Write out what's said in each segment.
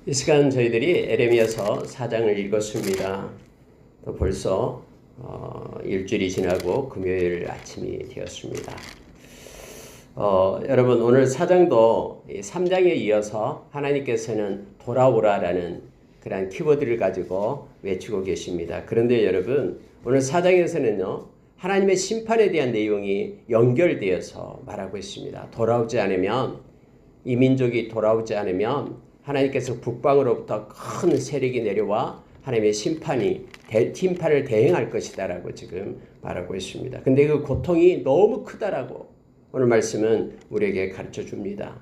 이 시간 저희들이 에레미야서 4장을 읽었습니다. 또 벌써 일주일이 지나고 금요일 아침이 되었습니다. 여러분 오늘 4장도 3장에 이어서 하나님께서는 돌아오라라는 그런 키워드를 가지고 외치고 계십니다. 그런데 여러분 오늘 4장에서는요 하나님의 심판에 대한 내용이 연결되어서 말하고 있습니다. 돌아오지 않으면 이 민족이 돌아오지 않으면 하나님께서 북방으로부터 큰 세력이 내려와 하나님의 심판을 대행할 것이다라고 지금 말하고 있습니다. 근데 그 고통이 너무 크다라고 오늘 말씀은 우리에게 가르쳐 줍니다.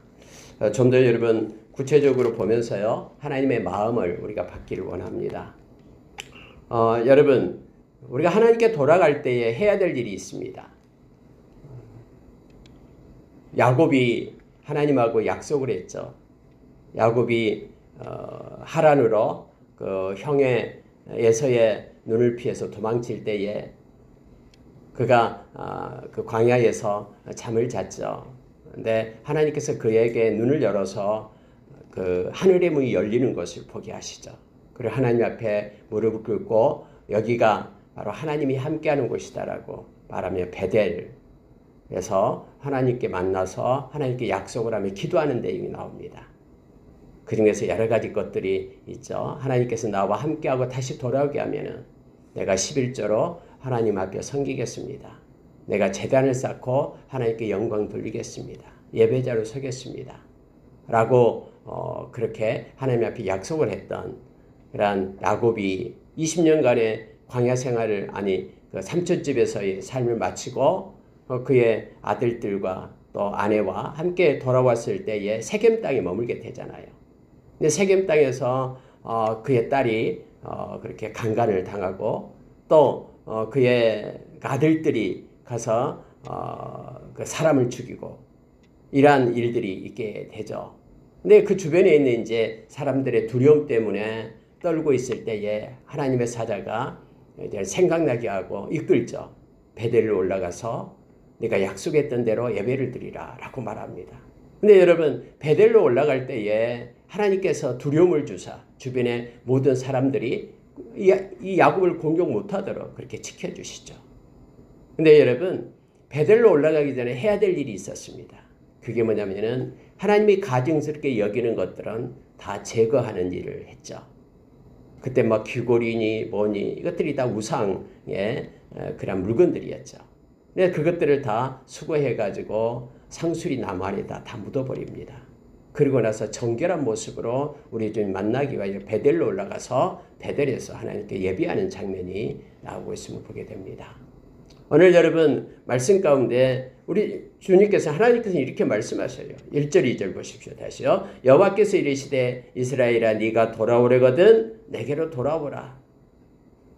좀 더 여러분 구체적으로 보면서요 하나님의 마음을 우리가 받기를 원합니다. 여러분 우리가 하나님께 돌아갈 때에 해야 될 일이 있습니다. 야곱이 하나님하고 약속을 했죠. 야곱이 하란으로 그 형의 에서의 눈을 피해서 도망칠 때에 그가 그 광야에서 잠을 잤죠. 근데 하나님께서 그에게 눈을 열어서 그 하늘의 문이 열리는 것을 보게 하시죠. 그리고 하나님 앞에 무릎을 꿇고 여기가 바로 하나님이 함께하는 곳이다라고 말하며 베델에서 하나님께 만나서 하나님께 약속을 하며 기도하는 내용이 나옵니다. 그 중에서 여러 가지 것들이 있죠. 하나님께서 나와 함께하고 다시 돌아오게 하면은 내가 11조로 하나님 앞에 섬기겠습니다. 내가 제단을 쌓고 하나님께 영광 돌리겠습니다. 예배자로 서겠습니다. 라고 그렇게 하나님 앞에 약속을 했던 그런 야곱이 20년간의 광야 생활을 그 삼촌집에서의 삶을 마치고 그의 아들들과 또 아내와 함께 돌아왔을 때에 세겜 땅에 머물게 되잖아요. 근데 세겜 땅에서 그의 딸이 그렇게 강간을 당하고 또 그의 아들들이 가서 그 사람을 죽이고 이러한 일들이 있게 되죠. 근데 그 주변에 있는 이제 사람들의 두려움 때문에 떨고 있을 때에 하나님의 사자가 이제 생각나게 하고 이끌죠. 베델로 올라가서 네가 약속했던 대로 예배를 드리라라고 말합니다. 근데 여러분 베델로 올라갈 때에 하나님께서 두려움을 주사 주변의 모든 사람들이 이 야곱을 공격 못하도록 그렇게 지켜주시죠. 근데 여러분 베델로 올라가기 전에 해야 될 일이 있었습니다. 그게 뭐냐면은 하나님이 가증스럽게 여기는 것들은 다 제거하는 일을 했죠. 그때 막 귀고리니 뭐니 이것들이 다 우상의 그런 물건들이었죠. 근데 그것들을 다 수거해가지고 상수리 나무 안에다 다 묻어버립니다. 그리고 나서 정결한 모습으로 우리 주님 만나기 위하여 베델로 올라가서 베델에서 하나님께 예배하는 장면이 나오고 있음을 보게 됩니다. 오늘 여러분 말씀 가운데 우리 주님께서 하나님께서 이렇게 말씀하셔요. 1절 2절 보십시오. 다시요. 여호와께서 이르시되 이스라엘아 네가 돌아오려거든 내게로 돌아오라.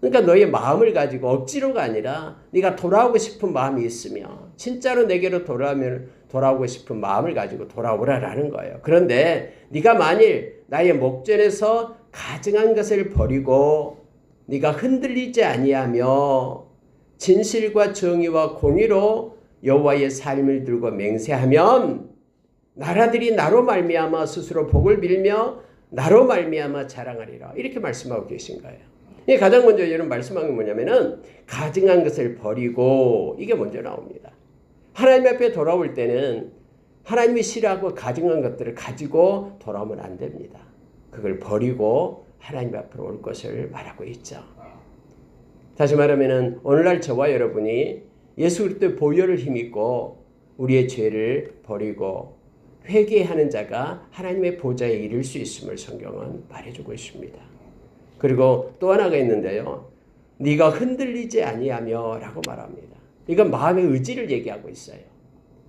그러니까 너의 마음을 가지고 억지로가 아니라 네가 돌아오고 싶은 마음이 있으면 진짜로 내게로 돌아오고 싶은 마음을 가지고 돌아오라라는 거예요. 그런데 네가 만일 나의 목전에서 가증한 것을 버리고 네가 흔들리지 아니하며 진실과 정의와 공의로 여호와의 삶을 들고 맹세하면 나라들이 나로 말미암아 스스로 복을 빌며 나로 말미암아 자랑하리라. 이렇게 말씀하고 계신 거예요. 가장 먼저 이런 말씀한 게 뭐냐면은 가증한 것을 버리고 이게 먼저 나옵니다. 하나님 앞에 돌아올 때는 하나님이 싫어하고 가증한 것들을 가지고 돌아오면 안 됩니다. 그걸 버리고 하나님 앞으로 올 것을 말하고 있죠. 다시 말하면은 오늘날 저와 여러분이 예수 그리스도의 보혈을 힘입고 우리의 죄를 버리고 회개하는 자가 하나님의 보좌에 이를 수 있음을 성경은 말해주고 있습니다. 그리고 또 하나가 있는데요. 네가 흔들리지 아니하며 라고 말합니다. 이건 마음의 의지를 얘기하고 있어요.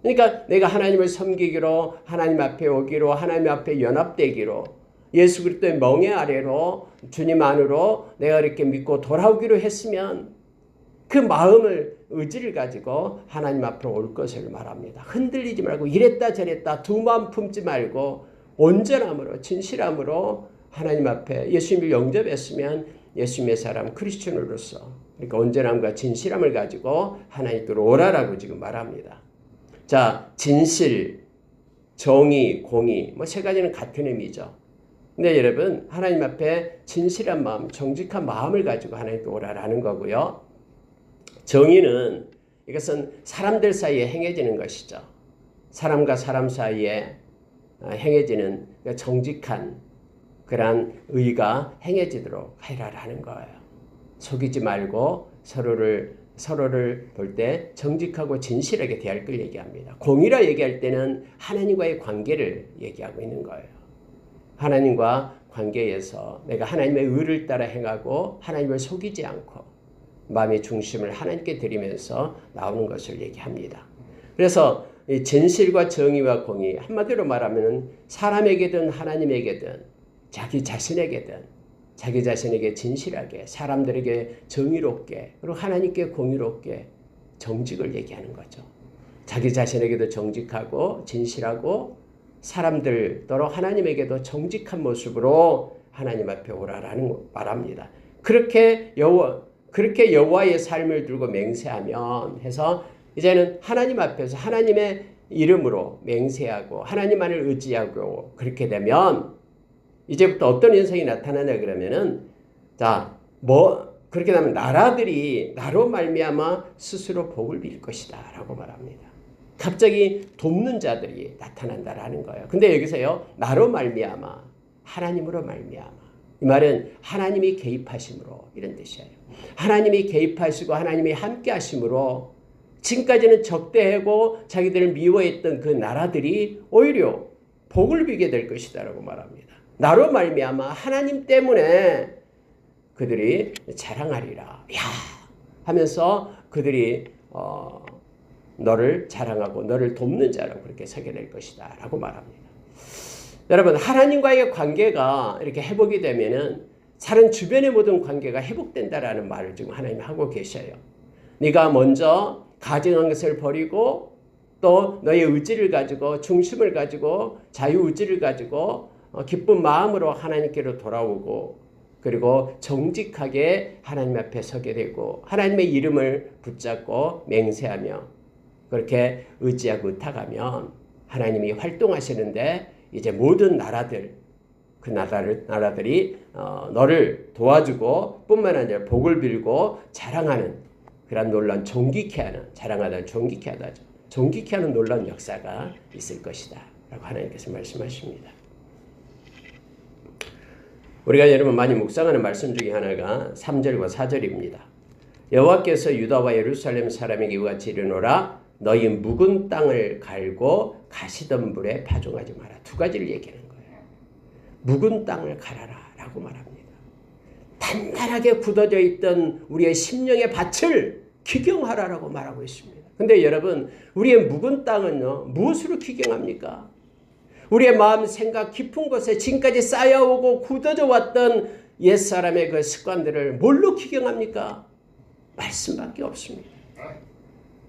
그러니까 내가 하나님을 섬기기로 하나님 앞에 오기로 하나님 앞에 연합되기로 예수 그리스도의 멍에 아래로 주님 안으로 내가 이렇게 믿고 돌아오기로 했으면 그 마음을 의지를 가지고 하나님 앞으로 올 것을 말합니다. 흔들리지 말고 이랬다 저랬다 두 마음 품지 말고 온전함으로 진실함으로 하나님 앞에 예수님을 영접했으면 예수님의 사람 크리스천으로서 그러니까 온전함과 진실함을 가지고 하나님께로 오라라고 지금 말합니다. 자, 진실, 정의, 공의 뭐 세 가지는 같은 의미죠. 근데 여러분 하나님 앞에 진실한 마음, 정직한 마음을 가지고 하나님께 오라라는 거고요. 정의는 이것은 사람들 사이에 행해지는 것이죠. 사람과 사람 사이에 행해지는 정직한 그러한 의가 행해지도록 하라는 거예요. 속이지 말고 서로를 볼 때 정직하고 진실하게 대할 걸 얘기합니다. 공의라 얘기할 때는 하나님과의 관계를 얘기하고 있는 거예요. 하나님과 관계에서 내가 하나님의 의를 따라 행하고 하나님을 속이지 않고 마음의 중심을 하나님께 드리면서 나오는 것을 얘기합니다. 그래서 이 진실과 정의와 공의, 한마디로 말하면 사람에게든 하나님에게든 자기 자신에게든 자기 자신에게 진실하게, 사람들에게 정의롭게, 그리고 하나님께 공의롭게 정직을 얘기하는 거죠. 자기 자신에게도 정직하고 진실하고 사람들더러 하나님에게도 정직한 모습으로 하나님 앞에 오라라는 말합니다. 그렇게 여호와의 삶을 들고 맹세하면 해서 이제는 하나님 앞에서 하나님의 이름으로 맹세하고 하나님만을 의지하고 그렇게 되면 이제부터 어떤 현상이 나타나냐 그러면은 그렇게 되면 나라들이 나로 말미암아 스스로 복을 빌 것이다라고 말합니다. 갑자기 돕는 자들이 나타난다라는 거예요. 근데 여기서요, 나로 말미암아, 하나님으로 말미암아. 이 말은 하나님이 개입하심으로 이런 뜻이에요. 하나님이 개입하시고 하나님이 함께 하심으로 지금까지는 적대하고 자기들을 미워했던 그 나라들이 오히려 복을 빌게 될 것이다라고 말합니다. 나로 말미암아 하나님 때문에 그들이 자랑하리라. 야 하면서 그들이 너를 자랑하고 너를 돕는 자라고 그렇게 서게 될 것이다 라고 말합니다. 여러분, 하나님과의 관계가 이렇게 회복이 되면은 다른 주변의 모든 관계가 회복된다라는 말을 지금 하나님이 하고 계셔요. 네가 먼저 가증한 것을 버리고 또 너의 의지를 가지고 중심을 가지고 자유의지를 가지고 기쁜 마음으로 하나님께로 돌아오고 그리고 정직하게 하나님 앞에 서게 되고 하나님의 이름을 붙잡고 맹세하며 그렇게 의지하고 의탁하면 하나님이 활동하시는데 이제 모든 나라들 그 나라들이 너를 도와주고 뿐만 아니라 복을 빌고 자랑하는 그런 놀라운 존귀케 하는 자랑하다 존귀케 하다죠. 존귀케 하는 놀라운 역사가 있을 것이다 라고 하나님께서 말씀하십니다. 우리가 여러분 많이 묵상하는 말씀 중에 하나가 3절과 4절입니다. 여호와께서 유다와 예루살렘 사람에게 이와 같이 이르노라 너희 묵은 땅을 갈고 가시던 불에 파종하지 마라. 두 가지를 얘기하는 거예요. 묵은 땅을 갈아라 라고 말합니다. 단단하게 굳어져 있던 우리의 심령의 밭을 기경하라라고 말하고 있습니다. 근데 여러분, 우리의 묵은 땅은요, 무엇으로 기경합니까? 우리의 마음, 생각 깊은 곳에 지금까지 쌓여오고 굳어져 왔던 옛사람의 그 습관들을 뭘로 기경합니까? 말씀밖에 없습니다.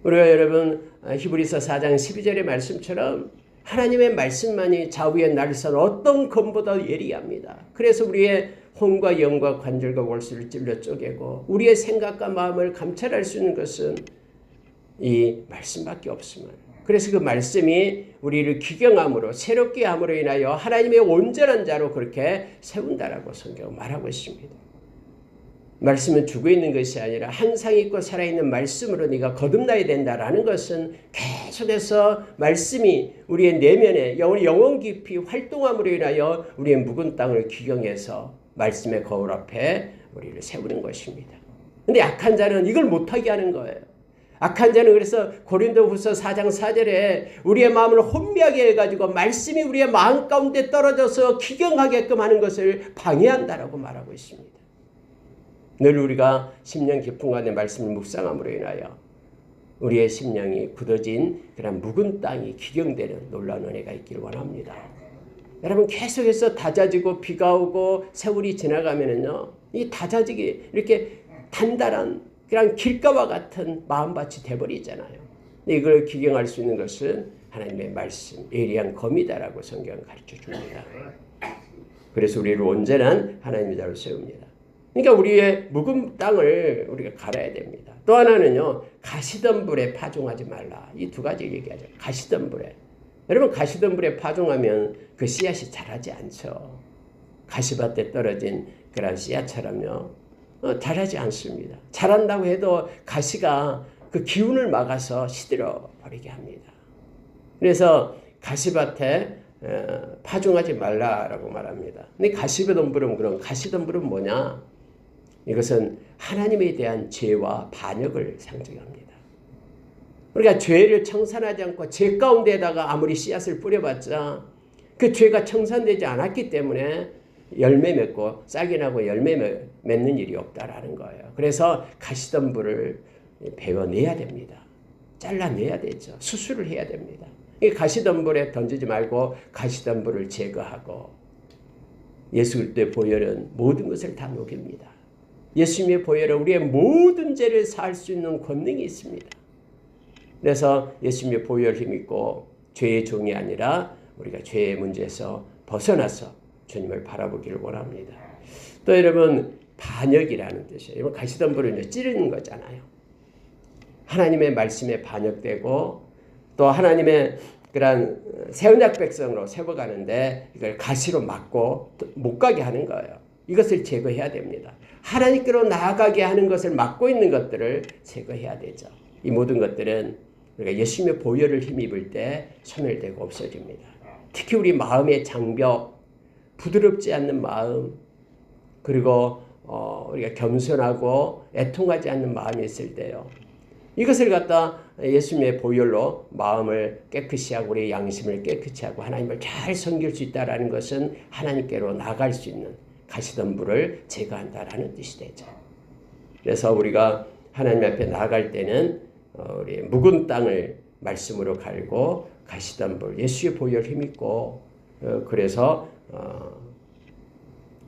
우리가 여러분 히브리서 4장 12절의 말씀처럼 하나님의 말씀만이 좌우에 날선 어떤 검보다 예리합니다. 그래서 우리의 혼과 영과 관절과 골수를 찔러 쪼개고 우리의 생각과 마음을 감찰할 수 있는 것은 이 말씀밖에 없음을. 그래서 그 말씀이 우리를 기경함으로 새롭게 함으로 인하여 하나님의 온전한 자로 그렇게 세운다라고 성경은 말하고 있습니다. 말씀은 죽어 있는 것이 아니라 항상 있고 살아있는 말씀으로 네가 거듭나야 된다라는 것은 계속해서 말씀이 우리의 내면에 영혼 깊이 활동함으로 인하여 우리의 묵은 땅을 기경해서 말씀의 거울 앞에 우리를 세우는 것입니다. 그런데 악한 자는 이걸 못하게 하는 거예요. 악한 자는 그래서 고린도후서 4장 4절에 우리의 마음을 혼미하게 해가지고 말씀이 우리의 마음 가운데 떨어져서 기경하게끔 하는 것을 방해한다라고 말하고 있습니다. 늘 우리가 심령 깊은 가운데 말씀을 묵상함으로 인하여 우리의 심령이 굳어진 그런 묵은 땅이 기경되는 놀라운 은혜가 있기를 원합니다. 여러분, 계속해서 다져지고 비가 오고 세월이 지나가면은요, 이 다져지기 이렇게 단단한 그냥 길가와 같은 마음밭이 돼버리잖아요. 이걸 기경할 수 있는 것은 하나님의 말씀, 예리한 검이다라고 성경은 가르쳐 줍니다. 그래서 우리를 온전한 하나님의 자로 세웁니다. 그러니까 우리의 묵은 땅을 우리가 갈아야 됩니다. 또 하나는요, 가시던 불에 파종하지 말라. 이 두 가지 얘기하죠. 가시던 불에. 여러분, 가시던 불에 파종하면 그 씨앗이 자라지 않죠. 가시밭에 떨어진 그런 씨앗처럼요. 자라지 않습니다. 자란다고 해도 가시가 그 기운을 막아서 시들어 버리게 합니다. 그래서 가시밭에 파종하지 말라라고 말합니다. 근데 가시덤불은 그럼 가시덤불은 뭐냐? 이것은 하나님에 대한 죄와 반역을 상징합니다. 그러니까 죄를 청산하지 않고 죄 가운데에다가 아무리 씨앗을 뿌려봤자 그 죄가 청산되지 않았기 때문에 열매 맺고 싹이 나고 열매 맺는 일이 없다라는 거예요. 그래서 가시덤불을 베어내야 됩니다. 잘라내야 되죠. 수술을 해야 됩니다. 이 가시덤불에 던지지 말고 가시덤불을 제거하고 예수 그리스도의 보혈은 모든 것을 다 녹입니다. 예수님의 보혈은 우리의 모든 죄를 사할 수 있는 권능이 있습니다. 그래서 예수님의 보혈 힘있고 죄의 종이 아니라 우리가 죄의 문제에서 벗어나서 주님을 바라보기를 원합니다. 또 여러분 반역이라는 뜻이에요. 여러분 가시덤불을 찌르는 거잖아요. 하나님의 말씀에 반역되고 또 하나님의 그런 새 언약 백성으로 세워가는데 이걸 가시로 막고 못 가게 하는 거예요. 이것을 제거해야 됩니다. 하나님께로 나아가게 하는 것을 막고 있는 것들을 제거해야 되죠. 이 모든 것들은 우리가 예수님의 보혈을 힘입을 때 소멸되고 없어집니다. 특히 우리 마음의 장벽, 부드럽지 않는 마음, 그리고 우리가 겸손하고 애통하지 않는 마음이 있을 때요. 이것을 갖다 예수님의 보혈로 마음을 깨끗이 하고 우리의 양심을 깨끗이 하고 하나님을 잘 섬길 수 있다는 것은 하나님께로 나갈 수 있는 가시덤불을 제거한다라는 뜻이 되죠. 그래서 우리가 하나님 앞에 나아갈 때는 우리 묵은 땅을 말씀으로 갈고 가시덤불 예수의 보혈 힘있고 그래서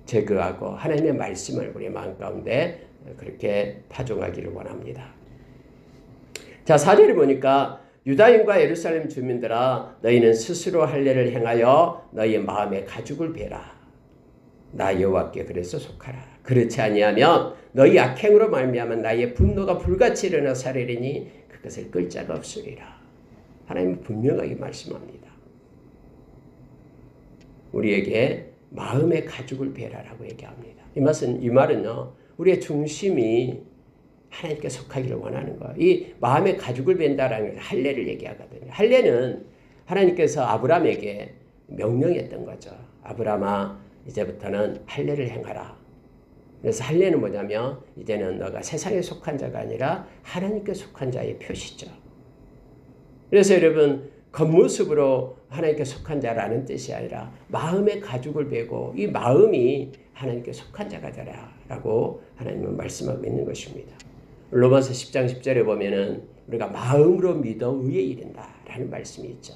제거하고 하나님의 말씀을 우리 마음 가운데 그렇게 파종하기를 원합니다. 자, 4절을 보니까 유다인과 예루살렘 주민들아 너희는 스스로 할례를 행하여 너희의 마음의 가죽을 베라. 나 여호와께 그래서 속하라. 그렇지 아니하면 너희 악행으로 말미암아 나의 분노가 불같이 일어나 사르리니 그것을 끌 자가 없으리라. 하나님은 분명하게 말씀합니다. 우리에게 마음의 가죽을 베라라고 얘기합니다. 이 말은요, 우리의 중심이 하나님께 속하기를 원하는 거예요. 이 마음의 가죽을 벤다라는 걸 할례를 얘기하거든요. 할례는 하나님께서 아브라함에게 명령했던 거죠. 아브라함아, 이제부터는 할례를 행하라. 그래서 할례는 뭐냐면 이제는 너가 세상에 속한 자가 아니라 하나님께 속한 자의 표시죠. 그래서 여러분 겉모습으로 하나님께 속한 자라는 뜻이 아니라 마음의 가죽을 베고 이 마음이 하나님께 속한 자가 되라라고 하나님은 말씀하고 있는 것입니다. 로마서 10장 10절에 보면은 우리가 마음으로 믿어 의에 이른다라는 말씀이 있죠.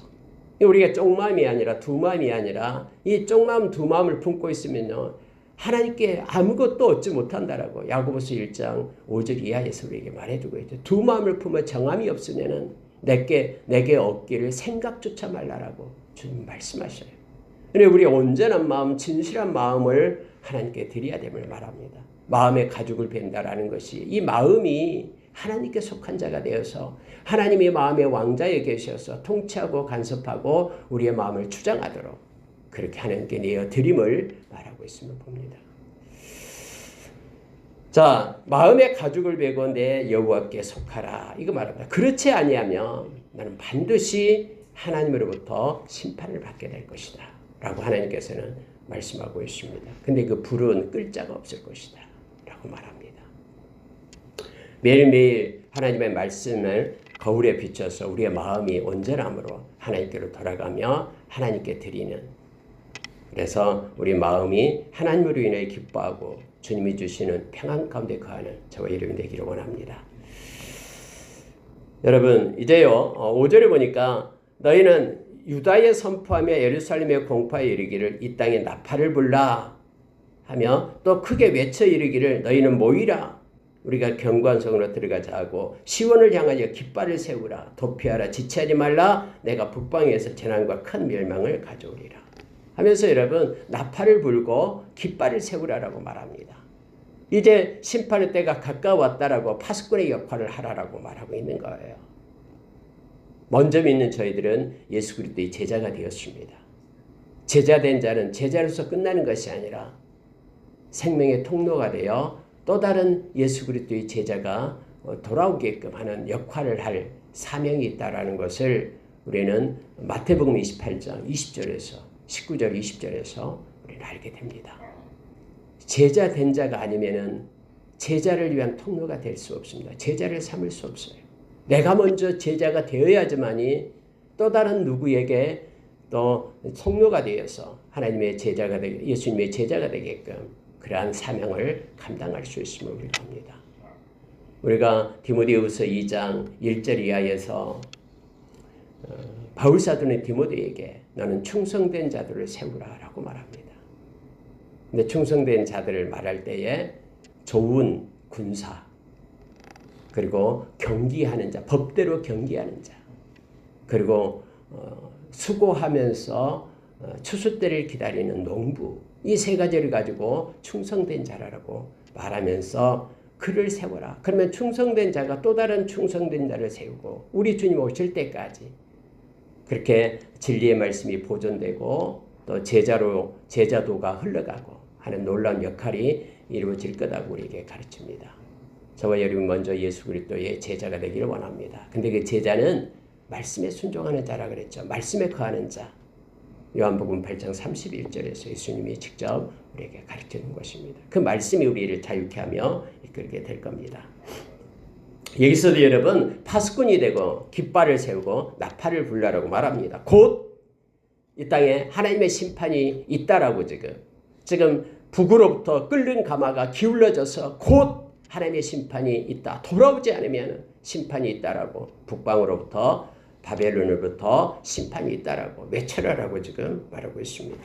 우리가 쪽마음이 아니라 두마음이 아니라 이 쪽마음 두마음을 품고 있으면요 하나님께 아무것도 얻지 못한다라고 야고보서 1장 5절 이하에서 우리에게 말해주고 있죠. 두마음을 품어 정함이 없으면은 내게 얻기를 생각조차 말라라고 주님 말씀하셔요. 그런데 우리 온전한 마음, 진실한 마음을 하나님께 드려야 됨을 말합니다. 마음의 가죽을 벤다라는 것이 이 마음이 하나님께 속한 자가 되어서 하나님의 마음의 왕자에 계셔서 통치하고 간섭하고 우리의 마음을 주장하도록 그렇게 하나님께 내어 드림을 말하고 있음을 봅니다. 자, 마음의 가죽을 베고 내 여호와께 속하라 이거 말합니다. 그렇지 아니하면 나는 반드시 하나님으로부터 심판을 받게 될 것이다 라고 하나님께서는 말씀하고 있습니다. 근데 그 불은 끌 자가 없을 것이다 라고 말합니다. 매일매일 하나님의 말씀을 거울에 비춰서 우리의 마음이 온전함으로 하나님께로 돌아가며 하나님께 드리는, 그래서 우리 마음이 하나님으로 인해 기뻐하고 주님이 주시는 평안 가운데 거하는 저와 여러분이 되기를 원합니다. 여러분 이제요 5절에 보니까 너희는 유다에 선포하며 예루살렘에 공포하여 이르기를 이 땅에 나팔을 불라 하며 또 크게 외쳐 이르기를 너희는 모이라 우리가 견고한성으로 들어가자 하고 시온을 향하여 깃발을 세우라 도피하라 지체하지 말라 내가 북방에서 재난과 큰 멸망을 가져오리라 하면서 여러분 나팔을 불고 깃발을 세우라라고 말합니다. 이제 심판의 때가 가까웠다라고 파수꾼의 역할을 하라라고 말하고 있는 거예요. 먼저 믿는 저희들은 예수 그리스도의 제자가 되었습니다. 제자된 자는 제자로서 끝나는 것이 아니라 생명의 통로가 되어 또 다른 예수 그리스도의 제자가 돌아오게끔 하는 역할을 할 사명이 있다라는 것을 우리는 마태복음 28장 20절에서 19절 20절에서 우리는 알게 됩니다. 제자 된 자가 아니면은 제자를 위한 통로가 될 수 없습니다. 제자를 삼을 수 없어요. 내가 먼저 제자가 되어야지만이 또 다른 누구에게 또 통로가 되어서 하나님의 제자가 되게 예수님의 제자가 되게끔 그러한 사명을 감당할 수 있음을 우리가 합니다. 우리가 디모데후서 2장 1절 이하에서 바울 사도는 디모데에게 너는 충성된 자들을 세우라라고 말합니다. 근데 충성된 자들을 말할 때에 좋은 군사 그리고 경기하는 자, 법대로 경기하는 자 그리고 수고하면서 추수 때를 기다리는 농부 이 세 가지를 가지고 충성된 자라고 말하면서 그를 세워라. 그러면 충성된 자가 또 다른 충성된 자를 세우고 우리 주님 오실 때까지 그렇게 진리의 말씀이 보존되고 또 제자도가 흘러가고 하는 놀라운 역할이 이루어질 거라고 우리에게 가르칩니다. 저와 여러분 먼저 예수 그리스도의 제자가 되기를 원합니다. 근데 그 제자는 말씀에 순종하는 자라 그랬죠. 말씀에 거하는 자. 요한복음 8장 31절에서 예수님이 직접 우리에게 가르치는 것입니다. 그 말씀이 우리를 자유케 하며 이끌게 될 겁니다. 여기서도 여러분 파수꾼이 되고 깃발을 세우고 나팔을 불라라고 말합니다. 곧 이 땅에 하나님의 심판이 있다라고 지금 북으로부터 끓는 가마가 기울어져서 곧 하나님의 심판이 있다. 돌아오지 않으면 심판이 있다라고 북방으로부터 바벨론으로부터 심판이 있다라고 외쳐라라고 지금 말하고 있습니다.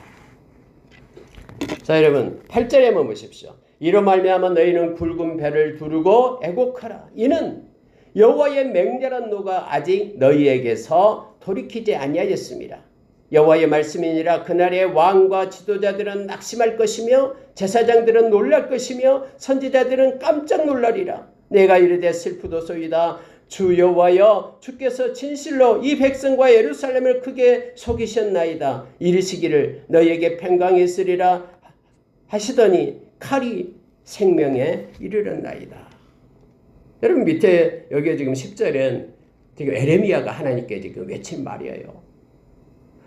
자 여러분 8절에 한번 보십시오. 이로 말미암아 너희는 굵은 배를 두르고 애곡하라. 이는 여호와의 맹렬한 노가 아직 너희에게서 돌이키지 아니하였습니다. 여호와의 말씀이니라. 그날의 왕과 지도자들은 낙심할 것이며 제사장들은 놀랄 것이며 선지자들은 깜짝 놀라리라. 내가 이르되 슬프도소이다. 주 여호와여 주께서 진실로 이 백성과 예루살렘을 크게 속이셨나이다. 이르시기를 너희에게 평강이 있으리라 하시더니 칼이 생명에 이르렀나이다. 여러분 밑에 여기 지금 10절엔 지금 에레미야가 하나님께 지금 외친 말이에요.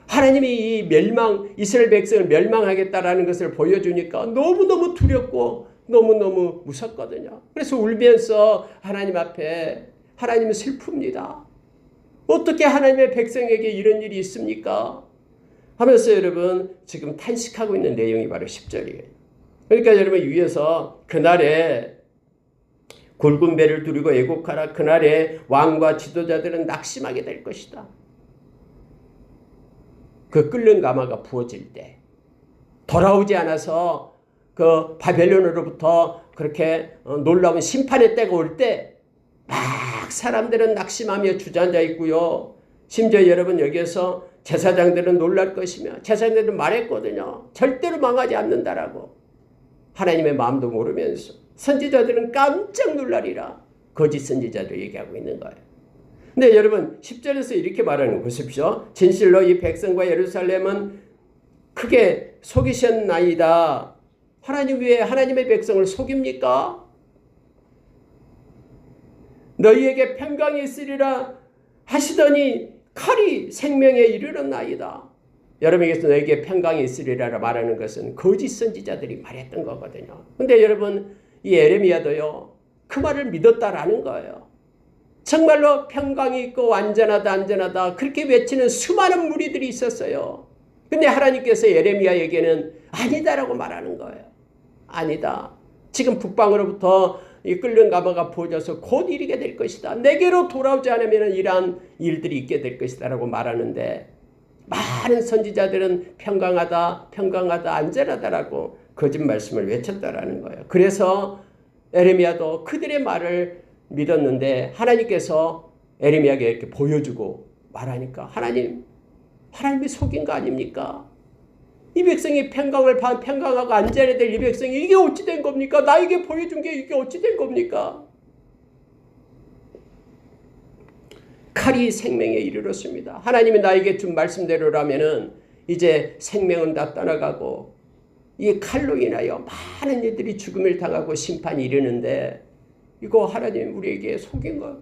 하나님이 이 이스라엘 백성을 멸망하겠다라는 것을 보여주니까 너무너무 두렵고 너무너무 무섭거든요. 그래서 울면서 하나님 앞에 하나님은 슬픕니다. 어떻게 하나님의 백성에게 이런 일이 있습니까? 하면서 여러분 지금 탄식하고 있는 내용이 바로 10절이에요. 그러니까 여러분 위에서 그날에 굵은 배를 두르고 애곡하라. 그날에 왕과 지도자들은 낙심하게 될 것이다. 그 끓는 가마가 부어질 때 돌아오지 않아서 그 바벨론으로부터 그렇게 놀라운 심판의 때가 올 때 막 사람들은 낙심하며 주저앉아 있고요. 심지어 여러분 여기에서 제사장들은 놀랄 것이며 제사장들은 말했거든요. 절대로 망하지 않는다라고. 하나님의 마음도 모르면서 선지자들은 깜짝 놀라리라. 거짓 선지자도 얘기하고 있는 거예요. 근데 여러분 10절에서 이렇게 말하는 거 보십시오. 진실로 이 백성과 예루살렘은 크게 속이셨나이다. 하나님 왜 하나님의 백성을 속입니까? 너희에게 평강이 있으리라 하시더니 칼이 생명에 이르렀나이다. 여러분에게서 너희에게 평강이 있으리라 말하는 것은 거짓 선지자들이 말했던 거거든요. 근데 여러분 이 에레미야도요 그 말을 믿었다라는 거예요. 정말로 평강이 있고 안전하다 그렇게 외치는 수많은 무리들이 있었어요. 근데 하나님께서 에레미야에게는 아니다라고 말하는 거예요. 아니다. 지금 북방으로부터 이 끓는 가마가 부어져서 곧 이르게 될 것이다. 내게로 돌아오지 않으면 이러한 일들이 있게 될 것이다 라고 말하는데 많은 선지자들은 평강하다 안전하다라고 거짓 말씀을 외쳤다라는 거예요. 그래서 에레미야도 그들의 말을 믿었는데 하나님께서 에레미야에게 이렇게 보여주고 말하니까 하나님이 속인 거 아닙니까? 이 백성이 평강하고 안전해야 될 이 백성이 이게 어찌 된 겁니까? 나에게 보여준 게 이게 어찌 된 겁니까? 칼이 생명에 이르렀습니다. 하나님이 나에게 준 말씀대로라면은 이제 생명은 다 떠나가고 이 칼로 인하여 많은 이들이 죽음을 당하고 심판이 이르는데 이거 하나님 우리에게 속인 거,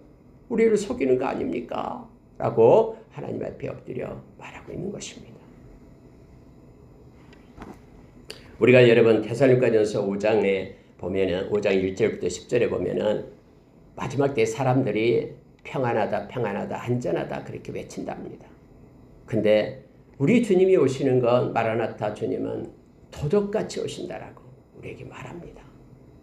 우리를 속이는 거 아닙니까? 라고 하나님 앞에 엎드려 말하고 있는 것입니다. 우리가 여러분 데살로니가전서 5장에 보면은 5장 1절부터 10절에 보면은 마지막 때 사람들이 평안하다 평안하다 안전하다 그렇게 외친답니다. 근데 우리 주님이 오시는 건 마라나타 주님은 도적같이 오신다라고 우리에게 말합니다.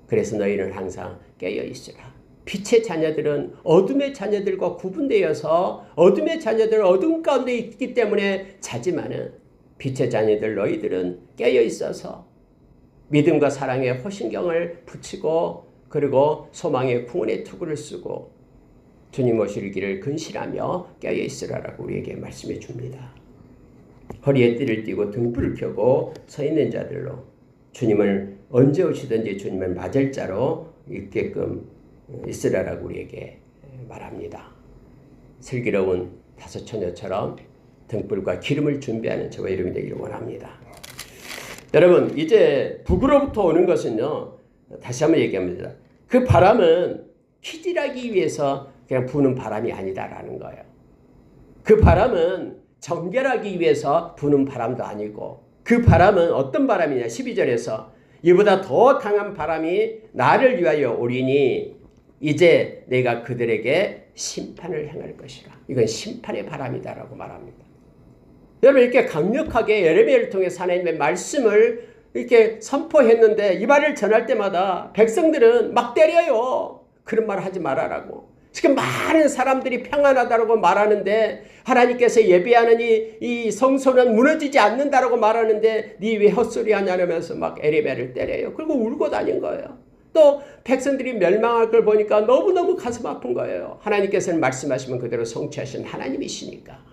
그래서 너희는 항상 깨어 있으라. 빛의 자녀들은 어둠의 자녀들과 구분되어서 어둠의 자녀들은 어둠 가운데 있기 때문에 자지만은 빛의 자녀들 너희들은 깨어 있어서 믿음과 사랑에 호신경을 붙이고 그리고 소망의 구원의 투구를 쓰고 주님 오실 길을 근신하며 깨어 있으라라고 우리에게 말씀해 줍니다. 허리에 띠를 띠고 등불을 켜고 서 있는 자들로 주님을 언제 오시든지 주님을 맞을 자로 있게끔 있으라라고 우리에게 말합니다. 슬기로운 다섯 처녀처럼 등불과 기름을 준비하는 저와 여러분이 되기를 원합니다. 여러분 이제 북으로부터 오는 것은요. 다시 한번 얘기합니다. 그 바람은 희질하기 위해서 그냥 부는 바람이 아니다라는 거예요. 그 바람은 정결하기 위해서 부는 바람도 아니고 그 바람은 어떤 바람이냐 12절에서 이보다 더 강한 바람이 나를 위하여 오리니 이제 내가 그들에게 심판을 행할 것이라. 이건 심판의 바람이다라고 말합니다. 여러분 이렇게 강력하게 예레미야를 통해서 하나님의 말씀을 이렇게 선포했는데 이 말을 전할 때마다 백성들은 막 때려요. 그런 말 하지 말아라고. 지금 많은 사람들이 평안하다고 말하는데 하나님께서 예배하는 이 성소는 무너지지 않는다라고 말하는데 네 왜 헛소리 하냐면서 막 예레미야를 때려요. 그리고 울고 다닌 거예요. 또 백성들이 멸망할 걸 보니까 너무너무 가슴 아픈 거예요. 하나님께서는 말씀하시면 그대로 성취하신 하나님이시니까.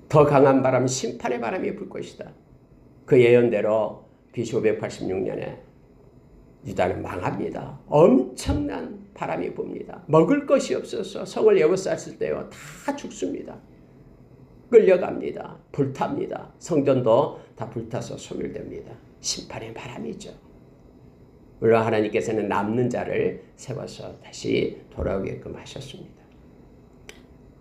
더 강한 바람, 심판의 바람이 불 것이다. 그 예언대로 BC 586년에 유다는 망합니다. 엄청난 바람이 붑니다. 먹을 것이 없어서 성을 에워쌌을 때요 다 죽습니다. 끌려갑니다. 불탑니다. 성전도 다 불타서 소멸됩니다. 심판의 바람이죠. 물론 하나님께서는 남는 자를 세워서 다시 돌아오게끔 하셨습니다.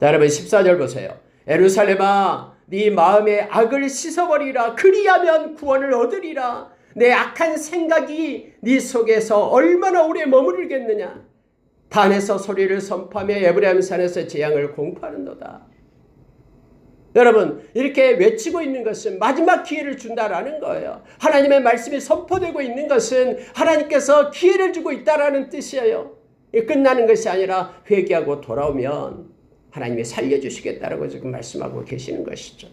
자, 여러분 14절 보세요. 예루살렘아 네 마음의 악을 씻어버리라. 그리하면 구원을 얻으리라. 내 악한 생각이 네 속에서 얼마나 오래 머무르겠느냐. 단에서 소리를 선포하며 에브라임 산에서 재앙을 공포하는도다. 여러분 이렇게 외치고 있는 것은 마지막 기회를 준다라는 거예요. 하나님의 말씀이 선포되고 있는 것은 하나님께서 기회를 주고 있다라는 뜻이에요. 끝나는 것이 아니라 회개하고 돌아오면 하나님이 살려주시겠다라고 지금 말씀하고 계시는 것이죠.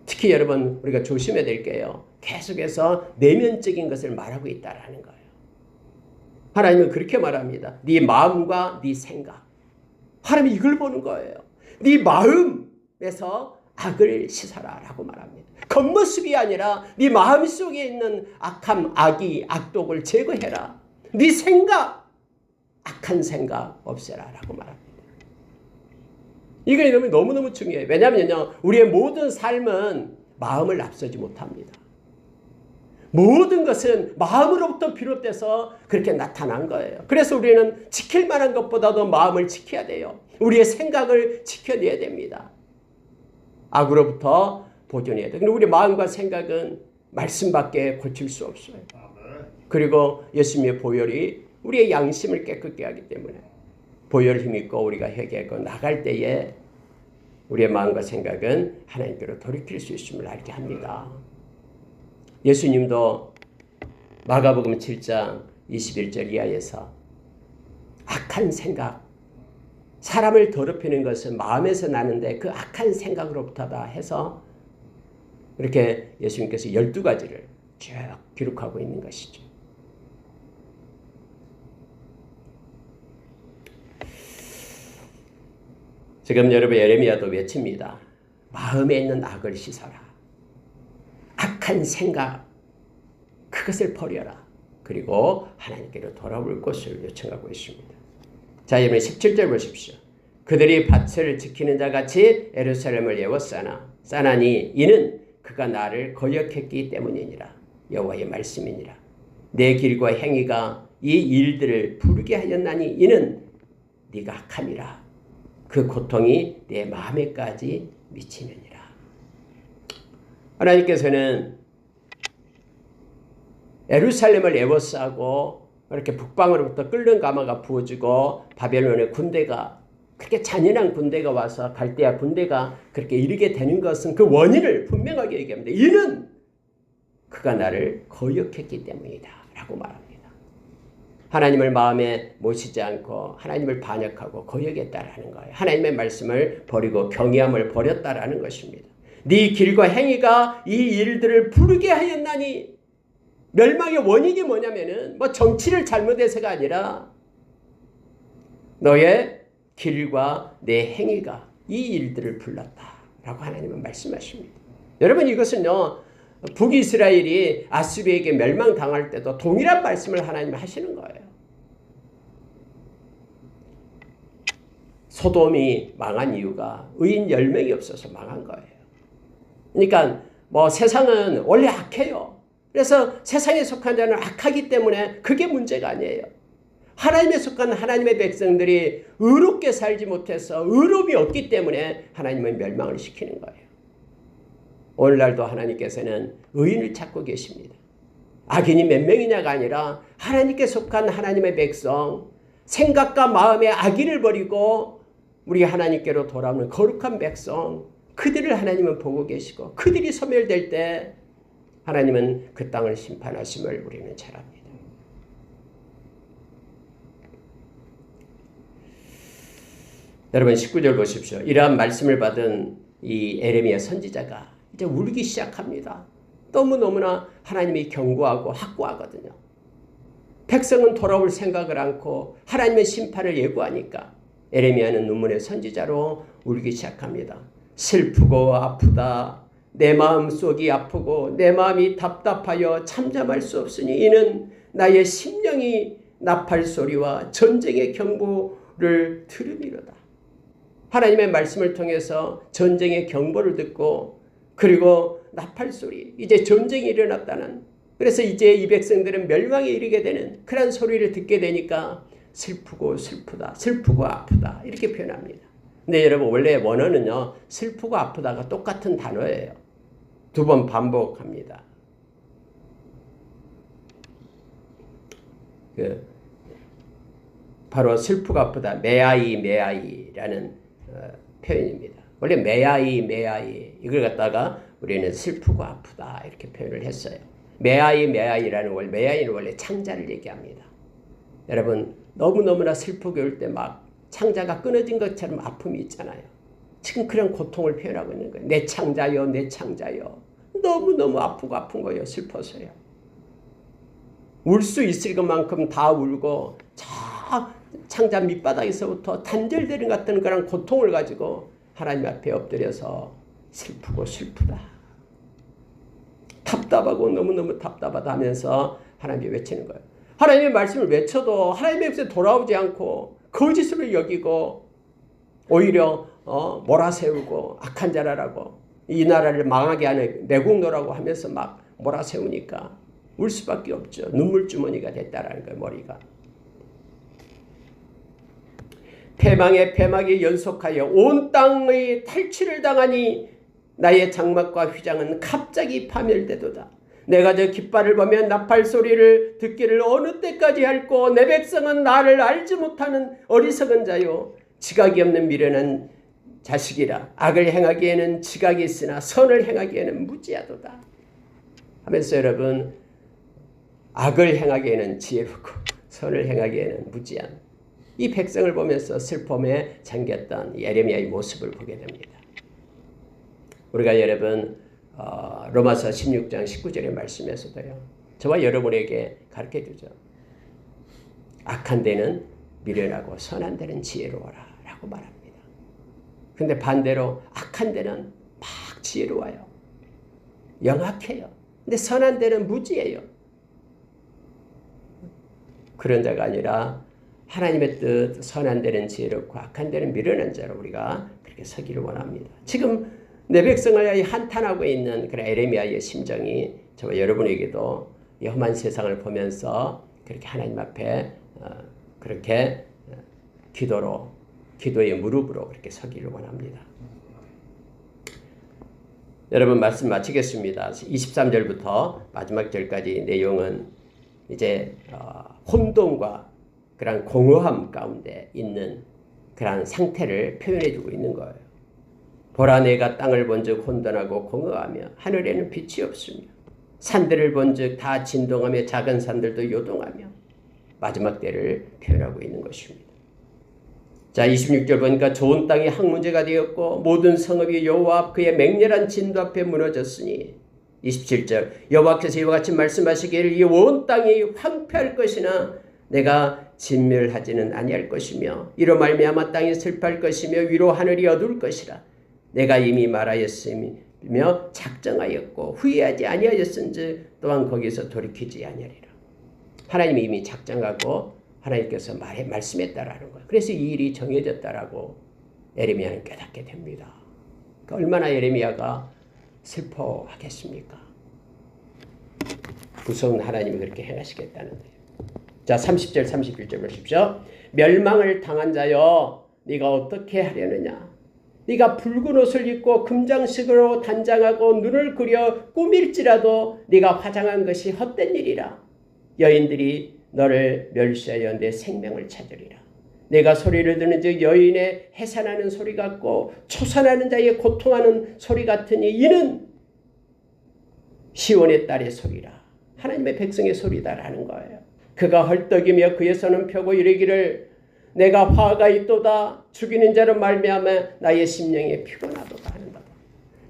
특히 여러분 우리가 조심해야 될 게요. 계속해서 내면적인 것을 말하고 있다라는 거예요. 하나님은 그렇게 말합니다. 네 마음과 네 생각. 하나님이 이걸 보는 거예요. 네 마음에서 악을 씻어라 라고 말합니다. 겉모습이 아니라 네 마음속에 있는 악함, 악의, 악독을 제거해라. 네 생각, 악한 생각 없애라 라고 말합니다. 이게 너무너무 중요해요. 왜냐하면요, 우리의 모든 삶은 마음을 앞서지 못합니다. 모든 것은 마음으로부터 비롯돼서 그렇게 나타난 거예요. 그래서 우리는 지킬 만한 것보다도 마음을 지켜야 돼요. 우리의 생각을 지켜내야 됩니다. 악으로부터 보존해야 돼요. 근데 우리 마음과 생각은 말씀밖에 고칠 수 없어요. 그리고 예수님의 보혈이 우리의 양심을 깨끗게 하기 때문에 보혈 힘있고 우리가 회개하고 나갈 때에 우리의 마음과 생각은 하나님께로 돌이킬 수 있음을 알게 합니다. 예수님도 마가복음 7장 21절 이하에서 악한 생각, 사람을 더럽히는 것은 마음에서 나는데 그 악한 생각으로부터다 해서 이렇게 예수님께서 12가지를 쭉 기록하고 있는 것이죠. 지금 여러분 예레미야도 외칩니다. 마음에 있는 악을 씻어라. 악한 생각, 그것을 버려라. 그리고 하나님께로 돌아올 것을 요청하고 있습니다. 자, 여러분 17절 보십시오. 그들이 밭을 지키는 자 같이 예루살렘을 싸나니 이는 그가 나를 거역했기 때문이니라. 여호와의 말씀이니라. 내 길과 행위가 이 일들을 부르게 하였나니 이는 네가 악함이라. 그 고통이 내 마음에까지 미치느니라. 하나님께서는 예루살렘을 에워싸고 이렇게 북방으로부터 끓는 가마가 부어지고 바벨론의 군대가 그렇게 잔인한 군대가 와서 갈대아 군대가 그렇게 이르게 되는 것은 그 원인을 분명하게 얘기합니다. 이는 그가 나를 거역했기 때문이다 라고 말합니다. 하나님을 마음에 모시지 않고 하나님을 반역하고 거역했다라는 거예요. 하나님의 말씀을 버리고 경외함을 버렸다라는 것입니다. 네 길과 행위가 이 일들을 부르게 하였나니, 멸망의 원인이 뭐냐면은 정치를 잘못해서가 아니라 너의 길과 내 행위가 이 일들을 불렀다라고 하나님은 말씀하십니다. 여러분, 이것은요 북이스라엘이 아수르에게 멸망당할 때도 동일한 말씀을 하나님은 하시는 거예요. 소돔이 망한 이유가 의인 10명이 없어서 망한 거예요. 그러니까 세상은 원래 악해요. 그래서 세상에 속한 자는 악하기 때문에 그게 문제가 아니에요. 하나님에 속한 하나님의 백성들이 의롭게 살지 못해서 의로움이 없기 때문에 하나님은 멸망을 시키는 거예요. 오늘날도 하나님께서는 의인을 찾고 계십니다. 악인이 몇 명이냐가 아니라 하나님께 속한 하나님의 백성, 생각과 마음의 악인을 버리고 우리 하나님께로 돌아오는 거룩한 백성, 그들을 하나님은 보고 계시고 그들이 소멸될 때 하나님은 그 땅을 심판하심을 우리는 잘 압니다. 여러분 19절 보십시오. 이러한 말씀을 받은 이 에레미야 선지자가 이제 울기 시작합니다. 너무너무나 하나님이 경고하고 확고하거든요. 백성은 돌아올 생각을 않고 하나님의 심판을 예고하니까 에레미야는 눈물의 선지자로 울기 시작합니다. 슬프고 아프다. 내 마음속이 아프고 내 마음이 답답하여 참잠할 수 없으니 이는 나의 심령이 나팔 소리와 전쟁의 경보를 들음이로다. 하나님의 말씀을 통해서 전쟁의 경보를 듣고 그리고 나팔 소리, 이제 전쟁이 일어났다는, 그래서 이제 이 백성들은 멸망에 이르게 되는 그런 소리를 듣게 되니까 슬프고 슬프다, 슬프고 아프다 이렇게 표현합니다. 근데 여러분 원래 원어는요 슬프고 아프다가 똑같은 단어예요. 2번 반복합니다. 바로 슬프고 아프다, 메아이라는 표현입니다. 원래 메아이 이걸 갖다가 우리는 슬프고 아프다 이렇게 표현을 했어요. 메아이라는 메아이는 원래 창자를 얘기합니다. 여러분 너무너무나 슬프게 올 때 막 창자가 끊어진 것처럼 아픔이 있잖아요. 지금 그런 고통을 표현하고 있는 거예요. 내 창자요, 내 창자요. 너무너무 아프고 아픈 거예요. 슬퍼서요. 울 수 있을 것만큼 다 울고 저 창자 밑바닥에서부터 단절되는 것 같은 그런 고통을 가지고 하나님 앞에 엎드려서 슬프고 슬프다, 답답하고 너무너무 답답하다 하면서 하나님께 외치는 거예요. 하나님의 말씀을 외쳐도 하나님의 입에 돌아오지 않고 거짓으로 여기고 오히려 몰아세우고 악한 자라라고 이 나라를 망하게 하는 내국노라고 하면서 막 몰아세우니까 울 수밖에 없죠. 눈물주머니가 됐다라는 거예요. 머리가. 패망에 패망이 연속하여 온 땅의 탈취를 당하니 나의 장막과 휘장은 갑자기 파멸되도다. 내가 저 깃발을 보면 나팔 소리를 듣기를 어느 때까지 할꼬 내 백성은 나를 알지 못하는 어리석은 자요 지각이 없는 미련한 자식이라. 악을 행하기에는 지각이 있으나 선을 행하기에는 무지하도다 하면서 여러분 악을 행하기에는 지혜롭고 선을 행하기에는 무지한 이 백성을 보면서 슬픔에 잠겼던 예레미야의 모습을 보게 됩니다. 우리가 여러분 로마서 16장 19절의 말씀에서도요. 저와 여러분에게 가르쳐주죠. 악한 데는 미련하고 선한 데는 지혜로워라 라고 말합니다. 근데 반대로 악한 데는 막 지혜로워요. 영악해요. 근데 선한 데는 무지해요. 그런 자가 아니라 하나님의 뜻, 선한 데는 지혜롭고 악한 데는 미련한 자로 우리가 그렇게 서기를 원합니다. 지금 내 백성을 한탄하고 있는 그런 에레미야의 심정이 저와 여러분에게도 이 험한 세상을 보면서 그렇게 하나님 앞에 그렇게 기도의 무릎으로 그렇게 서기를 원합니다. 여러분 말씀 마치겠습니다. 23절부터 마지막 절까지 내용은 이제 혼돈과 그런 공허함 가운데 있는 그런 상태를 표현해주고 있는 거예요. 보라 내가 땅을 본즉 혼돈하고 공허하며 하늘에는 빛이 없으며 산들을 본즉 다 진동하며 작은 산들도 요동하며 마지막 때를 표현하고 있는 것입니다. 자 26절 보니까 좋은 땅이 항문제가 되었고 모든 성읍이 여호와 앞 그의 맹렬한 진도 앞에 무너졌으니 27절 여호와께서 이와 같이 말씀하시기를 이 온 땅이 황폐할 것이나 내가 진멸하지는 아니할 것이며 이로 말미암아 땅이 슬퍼할 것이며 위로 하늘이 어두울 것이라 내가 이미 말하였으며 작정하였고 후회하지 아니하였은즉 또한 거기서 돌이키지 아니하리라. 하나님이 이미 작정하고 하나님께서 말씀했다라는 거예요. 그래서 이 일이 정해졌다라고 에레미야는 깨닫게 됩니다. 그러니까 얼마나 에레미야가 슬퍼하겠습니까? 무서운 하나님이 그렇게 행하시겠다는 거예요. 자 30절 31절 보십시오. 멸망을 당한 자여 네가 어떻게 하려느냐. 네가 붉은 옷을 입고 금장식으로 단장하고 눈을 그려 꾸밀지라도 네가 화장한 것이 헛된 일이라. 여인들이 너를 멸시하여 내 생명을 찾으리라. 내가 소리를 듣는 즉 여인의 해산하는 소리 같고 초산하는 자의 고통하는 소리 같으니 이는 시온의 딸의 소리라. 하나님의 백성의 소리다라는 거예요. 그가 헐떡이며 그의 손은 펴고 이르기를 내가 화가 있도다. 죽이는 자로 말미암아 나의 심령이 피곤하도다 하는다.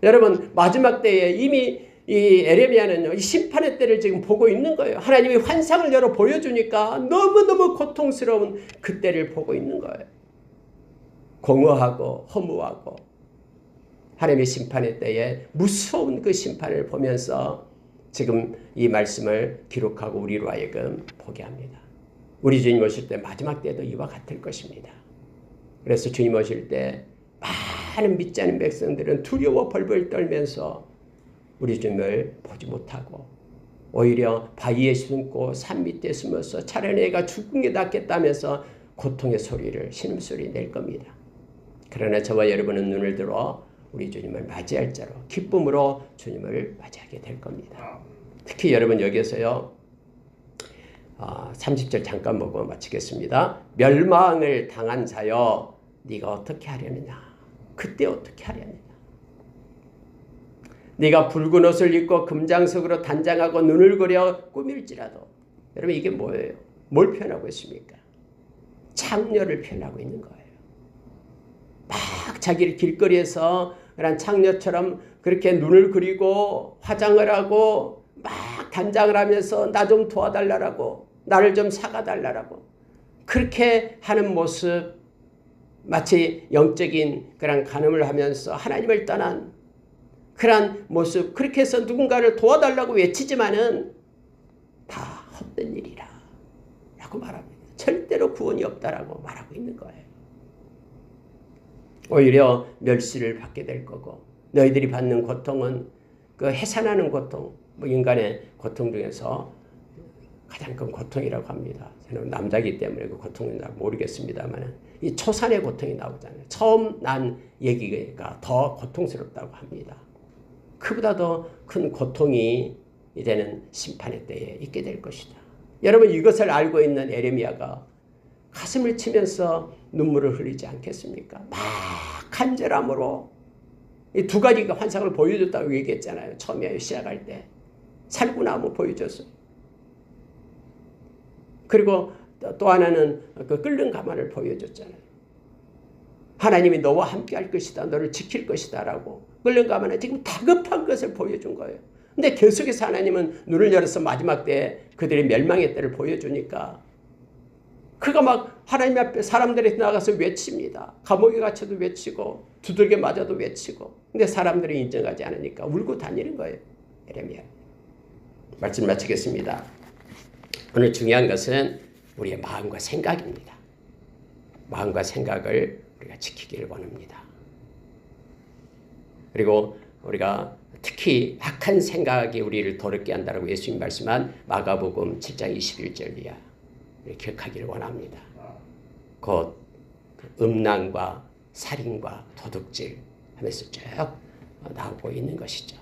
여러분 마지막 때에 이미 이 에레미야는 이 심판의 때를 지금 보고 있는 거예요. 하나님이 환상을 열어 보여주니까 너무너무 고통스러운 그 때를 보고 있는 거예요. 공허하고 허무하고 하나님의 심판의 때에 무서운 그 심판을 보면서 지금 이 말씀을 기록하고 우리로 하여금 보게 합니다. 우리 주님 오실 때 마지막 때도 이와 같을 것입니다. 그래서 주님 오실 때 많은 믿지 않은 백성들은 두려워 벌벌 떨면서 우리 주님을 보지 못하고 오히려 바위에 숨고 산 밑에 숨어서 차라리 내가 죽은 게 낫겠다면서 고통의 소리를 신음소리 낼 겁니다. 그러나 저와 여러분은 눈을 들어 우리 주님을 맞이할 자로 기쁨으로 주님을 맞이하게 될 겁니다. 특히 여러분 여기에서요 30절 잠깐 보고 마치겠습니다. 멸망을 당한 자여 네가 어떻게 하려느냐. 그때 어떻게 하려느냐. 네가 붉은 옷을 입고 금장석으로 단장하고 눈을 그려 꾸밀지라도. 여러분 이게 뭐예요? 뭘 표현하고 있습니까? 창녀를 표현하고 있는 거예요. 막 자기를 길거리에서 그런 창녀처럼 그렇게 눈을 그리고 화장을 하고 막 단장을 하면서 나 좀 도와달라고 나를 좀 사가달라고 그렇게 하는 모습 마치 영적인 그런 간음을 하면서 하나님을 떠난 그런 모습 그렇게 해서 누군가를 도와달라고 외치지만은 다 헛된 일이라 라고 말합니다. 절대로 구원이 없다라고 말하고 있는 거예요. 오히려 멸시를 받게 될 거고 너희들이 받는 고통은 그 해산하는 고통 뭐 인간의 고통 중에서 가장 큰 고통이라고 합니다. 저는 남자이기 때문에 그 고통은 모르겠습니다만 이 초산의 고통이 나오잖아요. 처음 난 얘기가 더 고통스럽다고 합니다. 그보다 더 큰 고통이 이제는 심판의 때에 있게 될 것이다. 여러분 이것을 알고 있는 에레미야가 가슴을 치면서 눈물을 흘리지 않겠습니까? 막 간절함으로 이 두 가지 환상을 보여줬다고 얘기했잖아요. 처음에 시작할 때 살구나무 보여줬어요. 그리고 또 하나는 그 끓는 가마를 보여줬잖아요. 하나님이 너와 함께 할 것이다. 너를 지킬 것이다 라고 끓는 가마는 지금 다급한 것을 보여준 거예요. 근데 계속해서 하나님은 눈을 열어서 마지막 때 그들의 멸망의 때를 보여주니까 그가 막 하나님 앞에 사람들이 나가서 외칩니다. 감옥에 갇혀도 외치고 두들겨 맞아도 외치고 근데 사람들이 인정하지 않으니까 울고 다니는 거예요. 에레미야. 말씀 마치겠습니다. 오늘 중요한 것은 우리의 마음과 생각입니다. 마음과 생각을 우리가 지키기를 원합니다. 그리고 우리가 특히 악한 생각이 우리를 더럽게 한다고 예수님 말씀한 마가복음 7장 21절이야. 기억하기를 원합니다. 곧 음란과 살인과 도둑질 하면서 쭉 나오고 있는 것이죠.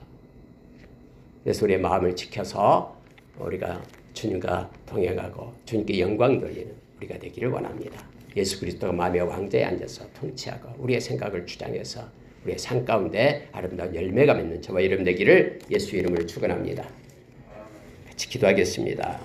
그래서 우리의 마음을 지켜서 우리가 주님과 동행하고 주님께 영광 돌리는 우리가 되기를 원합니다. 예수 그리스도가 마음의 왕좌에 앉아서 통치하고 우리의 생각을 주장해서 우리의 삶 가운데 아름다운 열매가 맺는 저와 여러분 되기를 예수 이름으로 축원합니다. 같이 기도하겠습니다.